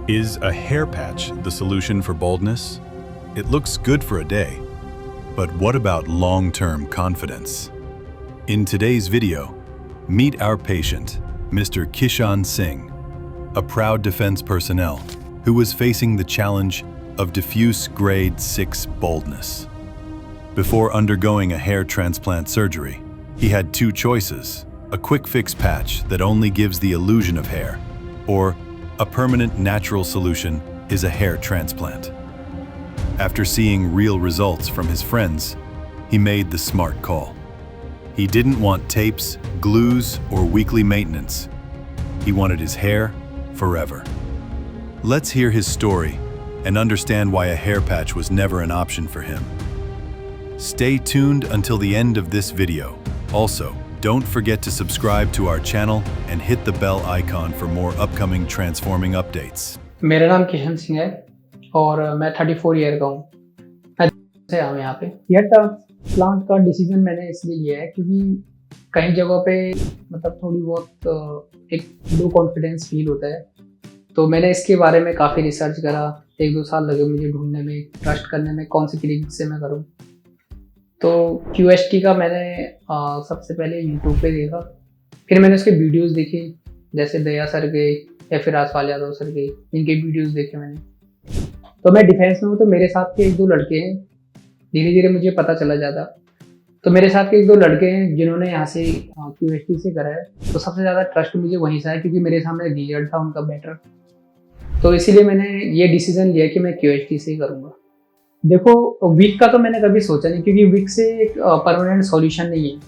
Is a hair patch the solution for baldness? It looks good for a day, but what about long-term confidence? In today's video, meet our patient, Mr. Kishan Singh, a proud defense personnel who was facing the challenge of diffuse grade 6 baldness. Before undergoing a hair transplant surgery, he had two choices: a quick fix patch that only gives the illusion of hair, or a permanent natural solution is a hair transplant. After seeing real results from his friends, he made the smart call. He didn't want tapes, glues, or weekly maintenance. He wanted his hair forever. Let's hear his story and understand why a hair patch was never an option for him. Stay tuned until the end of this video. Also, don't forget to subscribe to our channel and hit the bell icon for more upcoming transforming updates. मेरा नाम किशन सिंह है और मैं 34 year का हूँ। मैं से आया यहाँ पे। हेयर ट्रांसप्लांट का डिसीजन मैंने इसलिए लिया है क्योंकि कई जगहों पे मतलब थोड़ी बहुत एक लो कॉन्फिडेंस फील होता है, तो मैंने इसके बारे में काफ़ी रिसर्च करा। 1-2 साल लगे मुझे ढूंढने में, ट्रस्ट करने में कौन सी क्लिनिक से मैं करूँ। तो QST का मैंने सबसे पहले यूट्यूब पे देखा, फिर मैंने उसके वीडियोस देखे, जैसे दया सर के या फिर आसवाल यादव सर के, इनके वीडियोस देखे मैंने। तो मैं डिफेंस में हूँ, तो मेरे साथ के 1-2 लड़के हैं, धीरे धीरे मुझे पता चला जाता। तो मेरे साथ के 1-2 लड़के हैं जिन्होंने यहाँ से QST से करा है, तो सबसे ज़्यादा ट्रस्ट मुझे वहीं से है क्योंकि मेरे सामने रिजल्ट था उनका बेटर। तो इसीलिए मैंने ये डिसीज़न लिया कि मैं QST से ही करूँगा। देखो, वीक का तो मैंने कभी सोचा नहीं क्योंकि वीक से एक परमानेंट सॉल्यूशन नहीं है,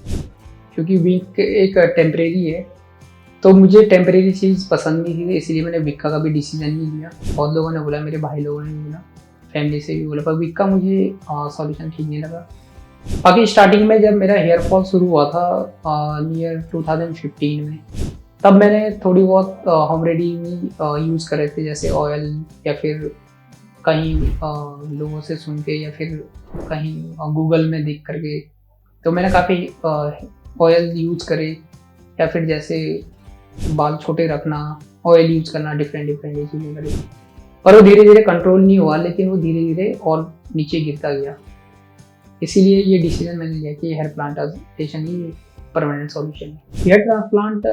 क्योंकि वीक एक टेम्परेरी है। तो मुझे टेम्परेरी चीज़ पसंद नहीं थी, इसीलिए मैंने वीक का कभी डिसीजन नहीं लिया। बहुत लोगों ने बोला, मेरे भाई लोगों ने भी बोला, फैमिली से भी बोला, पर वीक का मुझे सॉल्यूशन ठीक नहीं लगा। बाकी स्टार्टिंग में जब मेरा हेयर फॉल शुरू हुआ था नियर 2015 में, तब मैंने थोड़ी बहुत होम रेमेडी यूज़ करे थे, जैसे ऑयल या फिर कहीं लोगों से सुन के या फिर कहीं गूगल में देख करके। तो मैंने काफ़ी ऑयल यूज़ करे, या फिर जैसे बाल छोटे रखना, ऑयल यूज़ करना, डिफरेंट चीज़ें करे, पर वो धीरे धीरे कंट्रोल नहीं हुआ, लेकिन वो धीरे धीरे और नीचे गिरता गया। इसीलिए ये डिसीजन मैंने लिया कि हेयर प्लांटेशन ही परमानेंट सॉल्यूशन है। हेयर ट्रांसप्लांट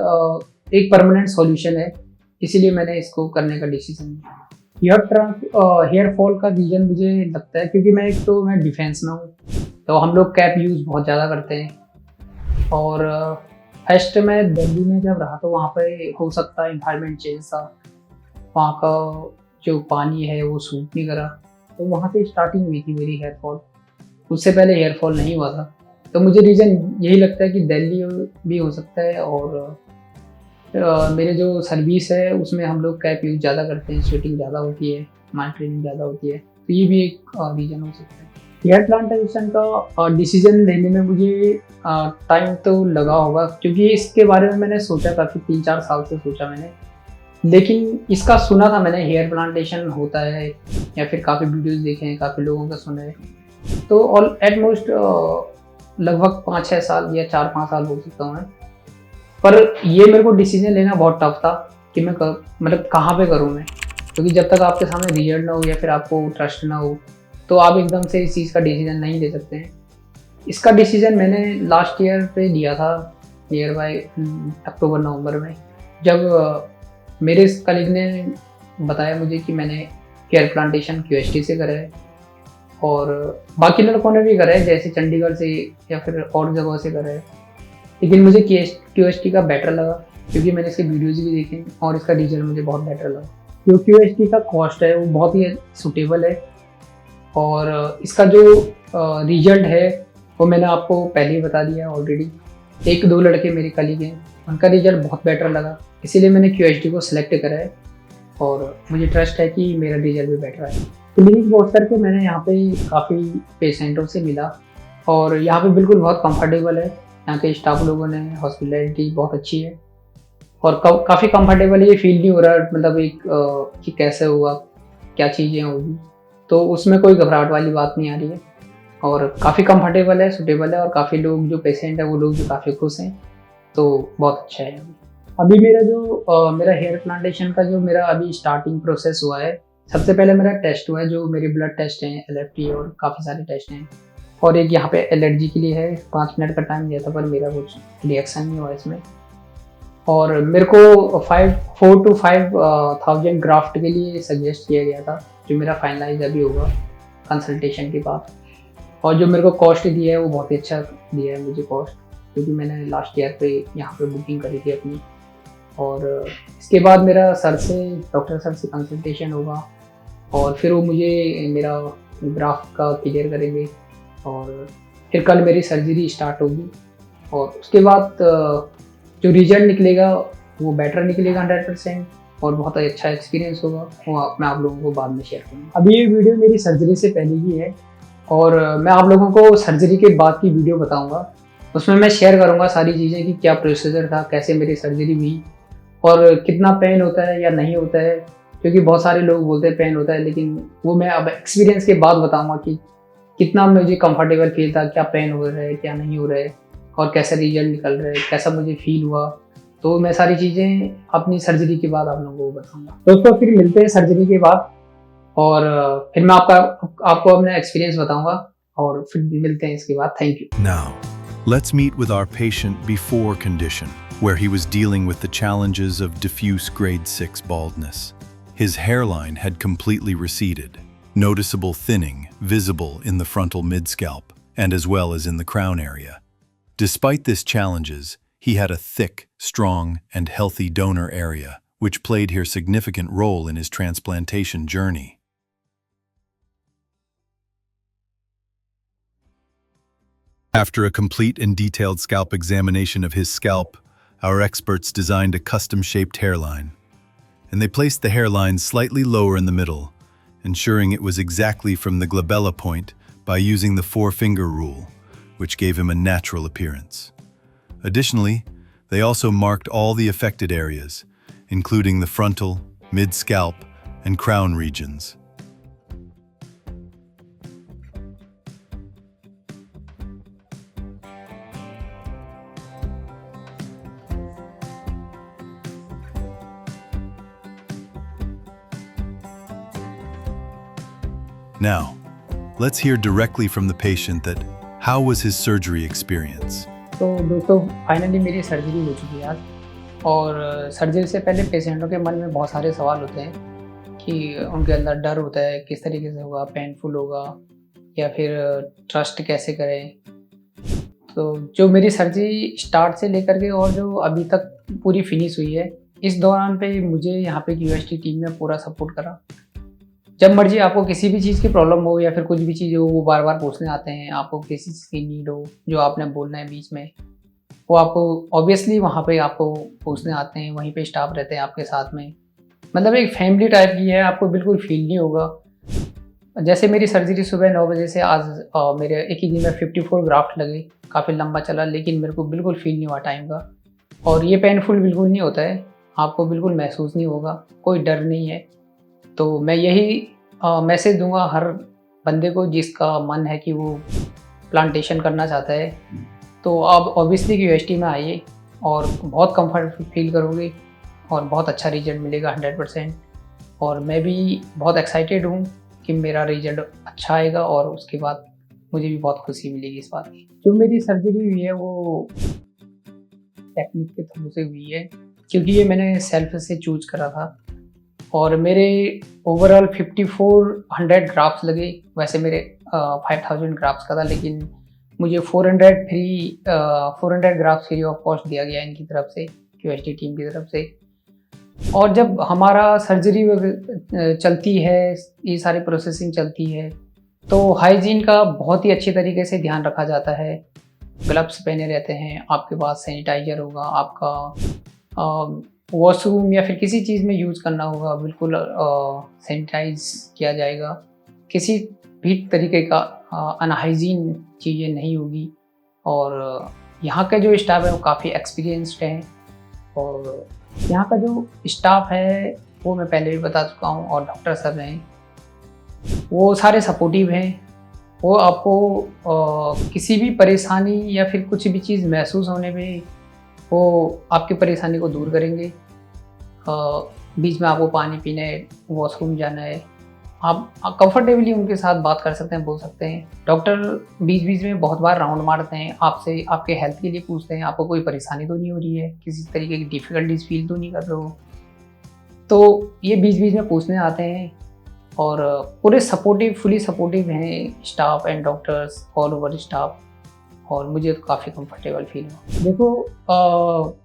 एक परमानेंट सॉल्यूशन है, इसीलिए मैंने इसको करने का डिसीजन लिया। हेयर फॉल का रीज़न मुझे लगता है क्योंकि मैं डिफेंस में हूँ, तो हम लोग कैप यूज़ बहुत ज़्यादा करते हैं। और फर्स्ट में दिल्ली में जब रहा तो वहाँ पे हो सकता है इन्वायरमेंट चेंज था, वहाँ का जो पानी है वो सूट नहीं करा, तो वहाँ से स्टार्टिंग हुई थी मेरी हेयर फॉल। उससे पहले हेयर फॉल नहीं हुआ था। तो मुझे रीज़न यही लगता है कि दिल्ली भी हो सकता है, और मेरे जो सर्विस है उसमें हम लोग कैप यूज़ ज़्यादा करते हैं, स्वेटिंग ज़्यादा होती है, माइंड ट्रेनिंग ज़्यादा होती है, तो ये भी एक रीज़न हो सकता है। हेयर प्लांटेशन का डिसीजन लेने में मुझे टाइम तो लगा होगा, क्योंकि इसके बारे में मैंने सोचा काफ़ी, 3-4 साल से सोचा मैंने, लेकिन इसका सुना था मैंने हेयर प्लांटेशन होता है, या फिर काफ़ी वीडियोज़ देखे हैं, काफ़ी लोगों का सुना है। तो ऑल एटमोस्ट लगभग 5-6 साल या 4-5 साल हो सकता हूँ मैं, पर ये मेरे को डिसीजन लेना बहुत टफ था कि मैं मतलब कहाँ पे करूँ मैं, क्योंकि जब तक आपके सामने रिजल्ट ना हो या फिर आपको ट्रस्ट ना हो, तो आप एकदम से इस चीज़ का डिसीजन नहीं ले सकते हैं। इसका डिसीजन मैंने लास्ट ईयर पे लिया था, नियर बाय अक्टूबर-नवंबर में, जब मेरे कलीग ने बताया मुझे कि मैंने हेयर प्लांटेशन QST से करा है, और बाकी लड़कों ने भी करा है, जैसे चंडीगढ़ से या फिर और जगहों से करा है, लेकिन मुझे QST का बेटर लगा क्योंकि मैंने इसके वीडियोज़ भी देखे और इसका रिजल्ट मुझे बहुत बेटर लगा। जो QST का कॉस्ट है वो बहुत ही सूटेबल है, और इसका जो रिजल्ट है वो मैंने आपको पहले ही बता दिया ऑलरेडी। 1-2 लड़के मेरे कलीग हैं, उनका रिजल्ट बहुत बेटर लगा, इसीलिए मैंने QST को सिलेक्ट करा है, और मुझे ट्रस्ट है कि मेरा रिजल्ट भी बेटर है। क्लिनिक पहुँच करके मैंने यहाँ पे काफ़ी पेशेंटों से मिला, और यहाँ पे बिल्कुल बहुत कंफर्टेबल है। यहाँ के स्टाफ लोगों ने हॉस्पिटलिटी बहुत अच्छी है, और काफ़ी कंफर्टेबल है। ये फील नहीं हो रहा मतलब एक कि कैसे होगा, क्या चीज़ें होगी, तो उसमें कोई घबराहट वाली बात नहीं आ रही है, और काफ़ी कंफर्टेबल है, सूटेबल है, और काफ़ी लोग जो पेशेंट है वो लोग भी काफ़ी खुश हैं, तो बहुत अच्छा है। अभी मेरा जो मेरा हेयर प्लांटेशन का जो मेरा अभी स्टार्टिंग प्रोसेस हुआ है, सबसे पहले मेरा टेस्ट हुआ है, जो मेरे ब्लड टेस्ट हैं, LFT और काफ़ी सारे टेस्ट हैं, और एक यहाँ पे एलर्जी के लिए है। 5 मिनट का टाइम दिया था पर मेरा कुछ रिएक्शन नहीं हुआ इसमें। और मेरे को 4 to 5,000 ग्राफ्ट के लिए सजेस्ट किया गया था, जो मेरा फाइनलाइज अभी होगा कंसल्टेशन के बाद। और जो मेरे को कॉस्ट दिया है वो बहुत ही अच्छा दिया है मुझे कॉस्ट, क्योंकि मैंने लास्ट ईयर पे यहाँ पे बुकिंग करी थी अपनी। और इसके बाद मेरा डॉक्टर सर से कंसल्टेशन होगा, और फिर वो मुझे मेरा ग्राफ का क्लियर करेंगे, और फिर कल मेरी सर्जरी स्टार्ट होगी। और उसके बाद जो रिजल्ट निकलेगा वो बेटर निकलेगा 100%, और बहुत अच्छा एक्सपीरियंस होगा, वो मैं आप लोगों को बाद में शेयर करूँगा। अभी ये वीडियो मेरी सर्जरी से पहले की है, और मैं आप लोगों को सर्जरी के बाद की वीडियो बताऊँगा। उसमें मैं शेयर करूँगा सारी चीज़ें कि क्या प्रोसीजर था, कैसे मेरी सर्जरी हुई, और कितना पेन होता है या नहीं होता है, क्योंकि बहुत सारे लोग बोलते हैं पेन होता है, लेकिन वो मैं अब एक्सपीरियंस के बाद बताऊँगा कि कितना मुझे कंफर्टेबल फील था, क्या पेन हो रहा है, क्या नहीं हो रहा है, और कैसा रिजल्ट निकल रहा है, कैसा मुझे फील हुआ। तो मैं सारी चीज़ें अपनी सर्जरी के बाद आप लोगों को बताऊँगा। दोस्तों फिर मिलते हैं सर्जरी के बाद, और फिर मैं आपको अपना एक्सपीरियंस बताऊँगा, और फिर मिलते हैं इसके बाद। Thank you. Now, let's meet with our patient before condition, where he was dealing with the challenges of diffuse grade 6 baldness. His hairline had completely receded, noticeable thinning visible in the frontal mid-scalp and as well as in the crown area. Despite these challenges, he had a thick, strong, and healthy donor area, which played here significant role in his transplantation journey. After a complete and detailed scalp examination of his scalp, our experts designed a custom-shaped hairline. And they placed the hairline slightly lower in the middle, ensuring it was exactly from the glabella point by using the 4-finger rule, which gave him a natural appearance. Additionally, they also marked all the affected areas, including the frontal, mid-scalp, and crown regions. Now, let's hear directly from the patient that how was his surgery experience. तो दोस्तों finally मेरी surgery हो चुकी है आज, और surgery से पहले पेशेंटों के मन में बहुत सारे सवाल होते हैं कि उनके अंदर डर होता है, किस तरीके से होगा, पेनफुल होगा या फिर ट्रस्ट कैसे करें। तो जो मेरी सर्जरी स्टार्ट से लेकर के और जो अभी तक पूरी फिनिश हुई है, इस दौरान पे मुझे यहाँ पे QST टीम ने पूरा सपोर्ट करा। जब मर्जी आपको किसी भी चीज़ की प्रॉब्लम हो या फिर कुछ भी चीज़ हो, वो बार बार पूछने आते हैं। आपको किसी चीज़ की नीड हो, जो आपने बोलना है बीच में, वो आपको ऑब्वियसली वहाँ पे आपको पूछने आते हैं। वहीं पे स्टाफ रहते हैं आपके साथ में, मतलब एक फैमिली टाइप की है। आपको बिल्कुल फील नहीं होगा। जैसे मेरी सर्जरी सुबह 9 बजे से आज मेरे एक ही दिन में 54 ग्राफ्ट लगे, काफ़ी लंबा चला, लेकिन मेरे को बिल्कुल फील नहीं हुआ टाइम का। और ये पेनफुल बिल्कुल नहीं होता है, आपको बिल्कुल महसूस नहीं होगा, कोई डर नहीं है। तो मैं यही मैसेज दूंगा हर बंदे को जिसका मन है कि वो प्लांटेशन करना चाहता है। तो आप ऑब्वियसली QST में आइए और बहुत कंफर्ट फील करोगे और बहुत अच्छा रिजल्ट मिलेगा 100%। और मैं भी बहुत एक्साइटेड हूँ कि मेरा रिजल्ट अच्छा आएगा, और उसके बाद मुझे भी बहुत खुशी मिलेगी इस बात की। जो मेरी सर्जरी हुई है वो टेक्निक के थ्रू से हुई है, क्योंकि ये मैंने सेल्फ से चूज करा था। और मेरे ओवरऑल 5400 ग्राफ्स लगे। वैसे मेरे 5000 ग्राफ्स का था, लेकिन मुझे 400 ग्राफ्स फ्री ऑफ कॉस्ट दिया गया इनकी तरफ से, QST टीम की तरफ से। और जब हमारा सर्जरी चलती है, ये सारी प्रोसेसिंग चलती है, तो हाइजीन का बहुत ही अच्छे तरीके से ध्यान रखा जाता है। ग्लव्स पहने रहते हैं, आपके पास सैनिटाइजर होगा, आपका वॉशरूम या फिर किसी चीज़ में यूज़ करना होगा, बिल्कुल सैनिटाइज किया जाएगा। किसी भी तरीके का अनहाइजीन चीज़ें नहीं होगी। और यहाँ का जो स्टाफ है वो काफ़ी एक्सपीरियंस्ड है, और यहाँ का जो स्टाफ है वो मैं पहले भी बता चुका हूँ। और डॉक्टर सर हैं, वो सारे सपोर्टिव हैं। वो आपको किसी भी परेशानी या फिर कुछ भी चीज़ महसूस होने पे वो आपकी परेशानी को दूर करेंगे। बीच में आपको पानी पीना है, वॉशरूम जाना है, आप कंफर्टेबली उनके साथ बात कर सकते हैं, बोल सकते हैं। डॉक्टर बीच बीच में बहुत बार राउंड मारते हैं, आपसे आपके हेल्थ के लिए पूछते हैं, आपको कोई परेशानी तो नहीं हो रही है, किसी तरीके की डिफ़िकल्टीज फील तो नहीं कर रहे हो। तो ये बीच बीच में पूछने आते हैं और पूरे सपोर्टिव, फुली सपोर्टिव हैं staff and doctors, all over staff, और मुझे तो काफ़ी कंफर्टेबल फील हुआ। देखो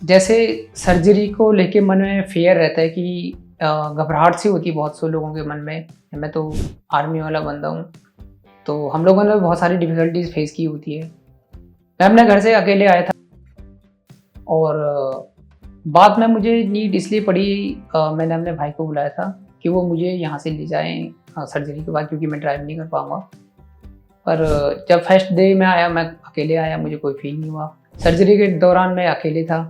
जैसे सर्जरी को लेके मन में फेयर रहता है कि घबराहट सी होती है बहुत से लोगों के मन में। मैं तो आर्मी वाला बंदा हूँ, तो हम लोगों ने बहुत सारी डिफ़िकल्टीज फेस की होती है। मैं अपने घर से अकेले आया था और बाद में मुझे नीड इसलिए पड़ी, मैंने अपने भाई को बुलाया था कि वो मुझे यहाँ से ले जाएं सर्जरी के बाद, क्योंकि मैं ड्राइव नहीं कर पाऊँगा। पर जब फर्स्ट डे में आया, मैं अकेले आया, मुझे कोई फील नहीं हुआ। सर्जरी के दौरान मैं अकेले था,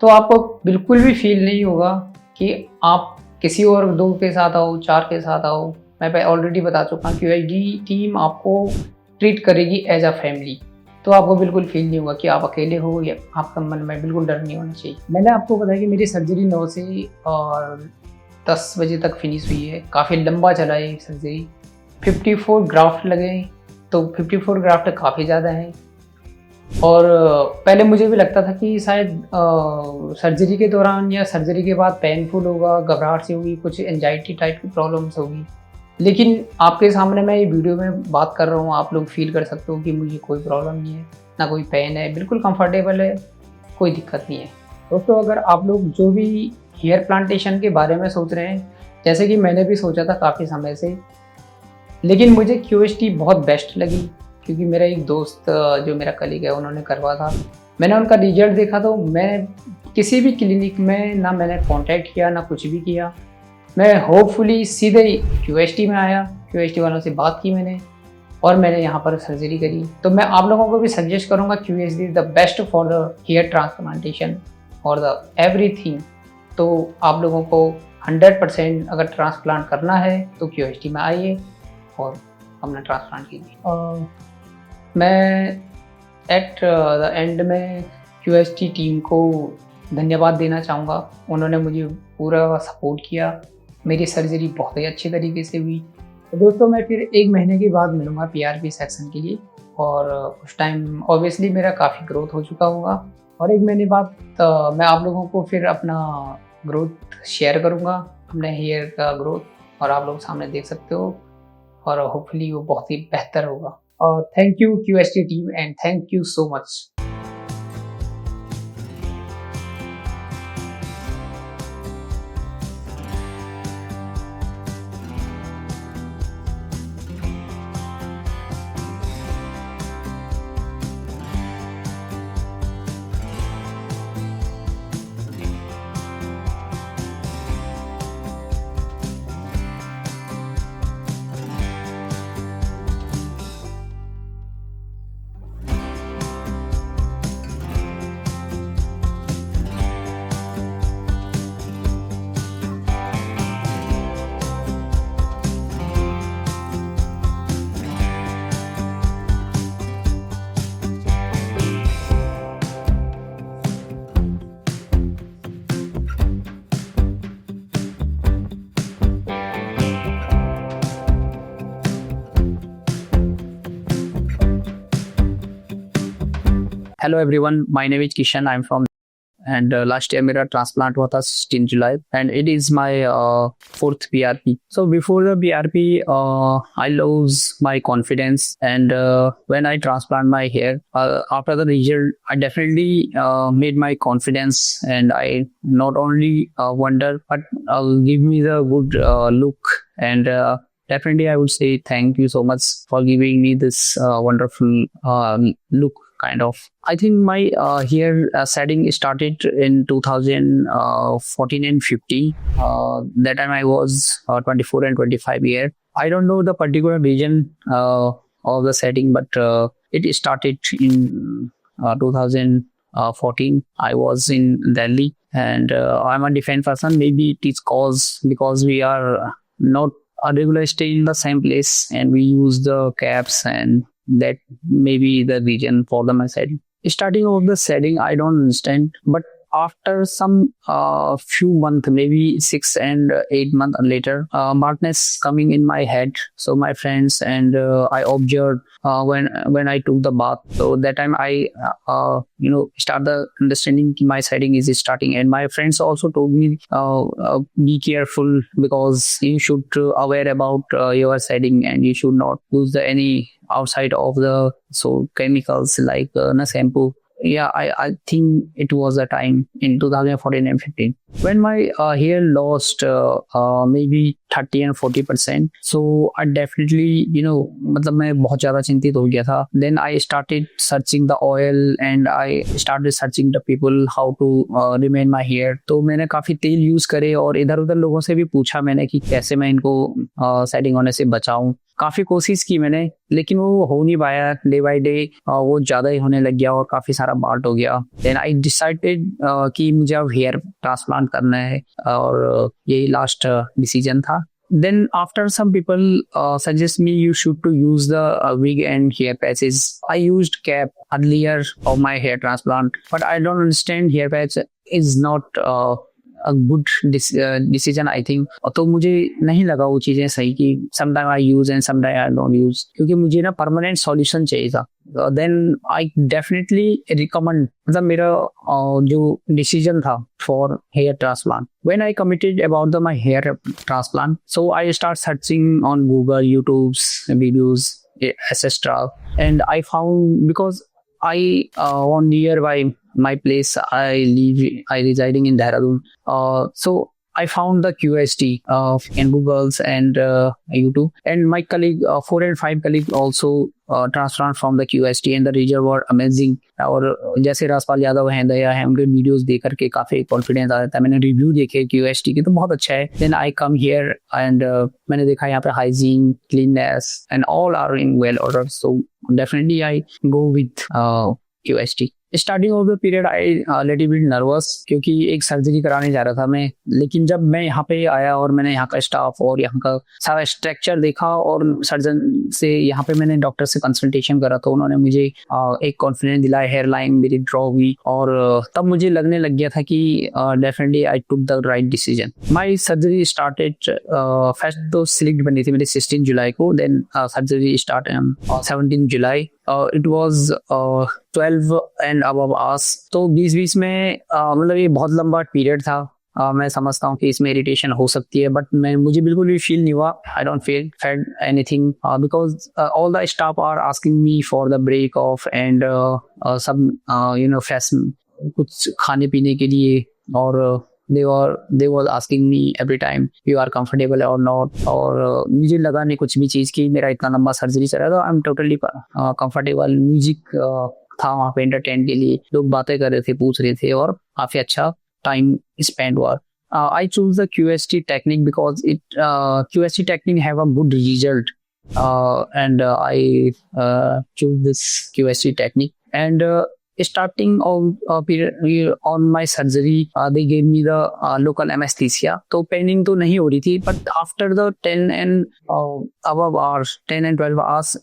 तो आपको बिल्कुल भी फील नहीं होगा कि आप किसी और 2 के साथ आओ, 4 के साथ आओ। मैं ऑलरेडी बता चुका हूँ, QHD टीम आपको ट्रीट करेगी एज अ फैमिली, तो आपको बिल्कुल फील नहीं होगा कि आप अकेले हो, या आपका मन में बिल्कुल डर नहीं होना चाहिए। मैंने आपको बताया कि मेरी सर्जरी 9 से और 10 बजे तक फिनिश हुई है। काफ़ी लंबा चला है सर्जरी। 54 ग्राफ्ट लगे, तो 54 ग्राफ्ट काफ़ी ज़्यादा हैं। और पहले मुझे भी लगता था कि शायद सर्जरी के दौरान या सर्जरी के बाद पेनफुल होगा, घबराहट सी होगी, कुछ एंजाइटी टाइप की प्रॉब्लम्स होगी। लेकिन आपके सामने मैं ये वीडियो में बात कर रहा हूँ, आप लोग फील कर सकते हो कि मुझे कोई प्रॉब्लम नहीं है, ना कोई पेन है, बिल्कुल कंफर्टेबल है, कोई दिक्कत नहीं है। दोस्तों, अगर आप लोग जो भी हेयर प्लांटेशन के बारे में सोच रहे हैं, जैसे कि मैंने भी सोचा था काफ़ी समय से, लेकिन मुझे QHD बहुत बेस्ट लगी, क्योंकि मेरा एक दोस्त जो मेरा कलीग है, उन्होंने करवा था। मैंने उनका रिजल्ट देखा, तो मैं किसी भी क्लिनिक में ना मैंने कांटेक्ट किया, ना कुछ भी किया। मैं होपफुली सीधे QHD में आया, QHD वालों से बात की मैंने, और मैंने यहाँ पर सर्जरी करी। तो मैं आप लोगों को भी सजेस्ट करूँगा, QHD is the best for the hair transplantation और द एवरीथिंग। तो आप लोगों को 100% अगर ट्रांसप्लांट करना है तो QHD में आइए और अपना ट्रांसप्लांट कीजिए। मैं एट द एंड में QHD टीम को धन्यवाद देना चाहूँगा। उन्होंने मुझे पूरा सपोर्ट किया, मेरी सर्जरी बहुत ही अच्छे तरीके से हुई। तो दोस्तों, मैं फिर 1 महीने के बाद मिलूँगा PRP सेक्शन के लिए, और उस टाइम ऑब्वियसली मेरा काफ़ी ग्रोथ हो चुका होगा, और 1 महीने बाद मैं आप लोगों को फिर अपना ग्रोथ शेयर करूँगा, अपने हेयर का ग्रोथ, और आप लोग सामने देख सकते हो, और होपफुली वो बहुत ही बेहतर होगा। और thank you QHD team, and thank you so much. Hello everyone, my name is Kishan. I'm from, and last year मेरा transplant हुआ था 16 July, and it is my 4th PRP. So before the PRP, I lose my confidence, and when I transplant my hair, after the result, I definitely made my confidence, and I not only wonder, but give me the good look, and definitely I would say thank you so much for giving me this wonderful look. Kind of. I think my hair setting started in 2014 and 15. That time I was 24 and 25 years. I don't know the particular region of the setting, but it started in 2014. I was in Delhi, and I'm a defense person. Maybe it is because we are not regularly staying in the same place, and we use the caps, and that may be the reason for the my setting. Starting of the setting, I don't understand, but after some few months, maybe 6 and 8 months later, markness coming in my head. So my friends and I observed when I took the bath. So that time I start the understanding my setting is starting, and my friends also told me be careful because you should aware about your setting and you should not use any outside of the chemicals like shampoo. Yeah, I think it was a time in 2014 and 15 when my hair lost maybe 30 and 40%. So I definitely, मतलब मैं बहुत ज़्यादा चिंतित हो गया था. Then I started searching the oil and I started searching the people how to remain my hair. तो मैंने काफ़ी तेल यूज़ करे और इधर उधर लोगों से भी पूछा मैंने कि कैसे मैं इनको सेटिंग होने से बचाऊं. काफ़ी कोशिश की मैंने, लेकिन वो हो नहीं पाया. डे बाय डे वो ज़्यादा ही होने लग गया और काफ़ी सारा बाल्ट हो गया. देन आई डिसाइडेड कि मुझे अब हेयर ट्रांसप्लांट करना है और यही लास्ट डिसीजन था. Then after some people suggest me you should to use the wig and hair patches. I used cap earlier of my hair transplant, but I don't understand hair patch is not a good decision I think. तो मुझे नहीं लगा वो चीज़ें सही कि sometime I use and sometime I don't use, क्योंकि मुझे ना permanent solution चाहिए था. Then I definitely recommend, मतलब मेरा जो decision था for hair transplant. When I committed about my hair transplant, so I start searching on Google, YouTube's videos, etc. And I found, because I on nearby my place I residing in Dehradun. So I found the QST in Google's and YouTube, and my colleague 4 and 5 colleagues also transplant from the QST and the result were amazing. और जैसे राजपाल यादव हैं, दया है, उनके videos देख करके काफी confidence आ जाता है. मैंने रिव्यू देखे QST के तो बहुत अच्छा है. Then I come here and मैंने देखा यहाँ पे hygiene, cleanness and all are in well order. So definitely I go with QST. Starting of the period I little bit nervous क्योंकि एक सर्जरी कराने जा रहा था मैं. लेकिन जब मैं यहाँ पे आया और मैंने यहाँ का स्टाफ और यहाँ का सारा स्ट्रक्चर देखा और सर्जन से यहाँ पे मैंने डॉक्टर से कंसल्टेशन करा तो उन्होंने मुझे एक कॉन्फिडेंस दिलाया. हेयर लाइन मेरी ड्रॉ हुई और तब मुझे लगने लग गया था कि definitely I took the right decision. My surgery started first तो सिलेक्ट बनी थी मेरी 16 जुलाई को. Then surgery start 17 July. It was 12 and above hours. तो 20-20 में मतलब ये बहुत लंबा पीरियड था. मैं समझता हूँ कि इसमें इरिटेशन हो सकती है, बट मुझे बिल्कुल भी फील नहीं हुआ. I don't feel anything because all the staff are asking me for the break off and सब फ्रेश कुछ खाने पीने के लिए, और they was asking me every time you are comfortable or not. और मुझे लगा नहीं कुछ भी चीज़ की मेरा इतना लंबा सर्जरी चल रहा था. I am totally comfortable. Music था वहाँ पे एंटरटेन के लिए, लोग बातें कर रहे थे, पूछ रहे थे और काफ़ी अच्छा टाइम स्पेंड हुआ. I choose the QST technique because QST technique have a good result and I choose this QST technique. And starting of period on my surgery they gave me the local anesthesia. तो Penning तो नहीं हो रही थी, but after the 10 and above hours 10 and 12 hours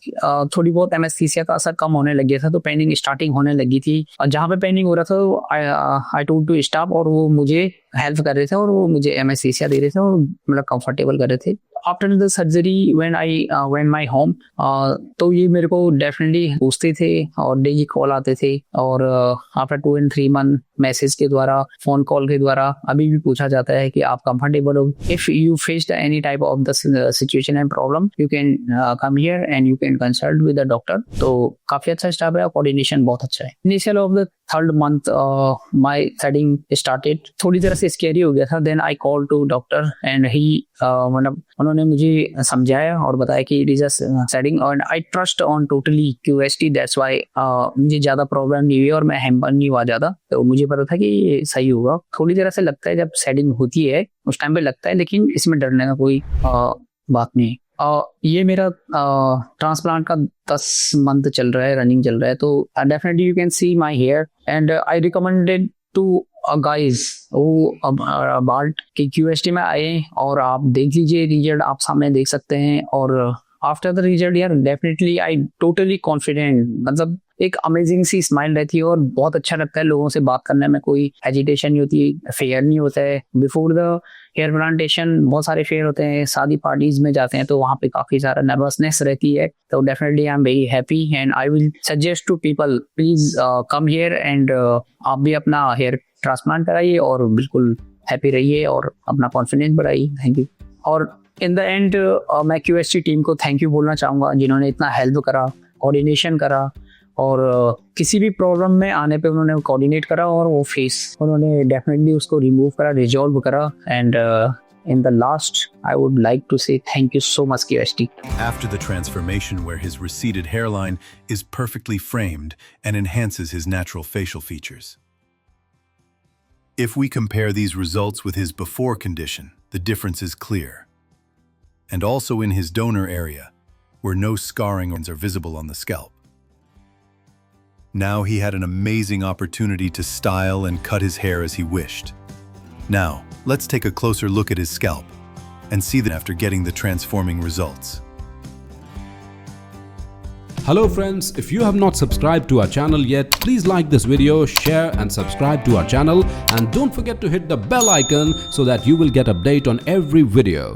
थोड़ी बहुत anaesthesia का असर कम होने लग गया था, तो पेनिंग स्टार्टिंग होने लगी थी. और जहाँ पे पेनिंग हो रहा था आई टोल्ड टू स्टॉप, और वो मुझे हेल्प कर रहे थे और वो मुझे एनेस्थीसिया दे रहे थे और मतलब कंफर्टेबल कर रहे थे. After the surgery when I went my home, तो ये मेरे को डेफिनेटली पूछते थे और डेली कॉल आते थे, और आफ्टर 2 and 3 month मैसेज के द्वारा, फोन कॉल के द्वारा अभी भी पूछा जाता है कि आप कंफर्टेबल हो. If you faced any type of the situation and problem you can come here and you can consult with the doctor. तो काफी अच्छा स्टाफ है, कोऑर्डिनेशन बहुत अच्छा है. Initial of the 3rd month my setting started. थोड़ी तरह से स्कैरी हो गया था. Then I call to doctor and he मतलब उन्होंने मुझे समझाया और बताया कि it is a setting and I trust on totally QST. That's why मुझे ज्यादा प्रॉब्लम नहीं हुई और मैं हैम्पर नहीं हुआ ज्यादा. तो मुझे पता था कि ये सही होगा. थोड़ी तरह से लगता है जब सेटिंग होती है उस टाइम पे लगता है, लेकिन इसमें डरने का कोई बात नहीं है. ये मेरा ट्रांसप्लांट का 10 month चल रहा है, रनिंग चल रहा है. तो definitely you can see my hair and I recommended to guys वो बाल्ट के QST में आए और आप देख लीजिए रिजल्ट, आप सामने देख सकते हैं. और आफ्टर द रिजल्ट यार डेफिनेटली आई टोटली कॉन्फिडेंट, मतलब एक अमेजिंग सी स्माइल रहती है और बहुत अच्छा लगता है लोगों से बात करने में, कोई एजिटेशन नहीं होती, फेयर नहीं होता है। बिफोर द हेयर प्लांटेशन बहुत सारे फेयर होते हैं, शादी पार्टीज में जाते हैं तो वहाँ पे काफी सारा नर्वसनेस रहती है। तो definitely I am very happy and I will suggest to people please come here and आप भी अपना हेयर ट्रांसप्लांट कराइए और बिल्कुल हैप्पी रहिए और अपना कॉन्फिडेंस बढ़ाइए। Thank you. और इन द एंड मैं QST टीम को थैंक यू बोलना चाहूँगा जिन्होंने इतना हेल्प करा, कोऑर्डिनेशन करा और किसी भी प्रॉब्लम में आने पे उन्होंने कोऑर्डिनेट करा और वो फेस उन्होंने डेफिनेटली उसको रिमूव करा, रिजॉल्व करा। And in the last I would like to say thank you so much QST. After the transformation where his receded hairline is perfectly framed and enhances his natural facial features. If we compare these results with his before condition, the difference is clear. And also in his donor area, where no scarring are visible on the scalp. Now he had an amazing opportunity to style and cut his hair as he wished. Now, let's take a closer look at his scalp and see that after getting the transforming results. Hello friends, if you have not subscribed to our channel yet, please like this video, share and subscribe to our channel and don't forget to hit the bell icon so that you will get update on every video.